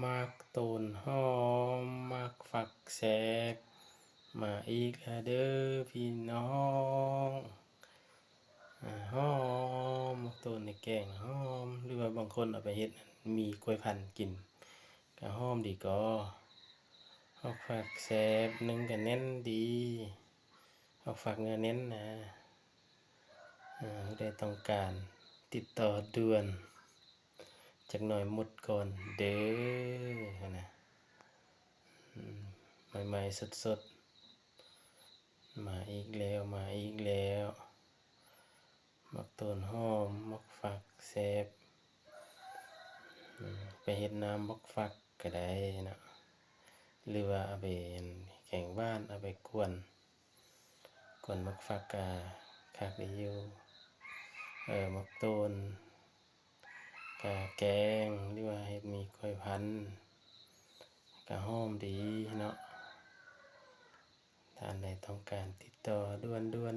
มักตูนหอมมักฝักแสบมาอีกแล้วเด้อพี่น้องหอมมักตูนในแกงหอมหรือว่าบางคนเอาไปเฮ็ดมีกล้วยพันธุ์กินก็หอมดีก็มักฝักแสบนึ่งก็เน้นดีมักฝักเนื้อเน้นนะได้ต้องการติดต่อด่วนจักหน่อยหมดก่อนเด้อนะใหม่ๆสดๆมาอีกแล้วมักต้นหอมมักฝักแซ่บไปเฮ็ดน้ำมักฝักก็ได้นะหรือว่าเอาไปแข่งบ้านเอาไปกวนมักฝักกะคักได้อยู่มักต้นกะแกงหรือว่าเฮ็ดมีกล้วยพันธุ์กะหอมดีเนาะท่านใดต้องการติดต่อด่วน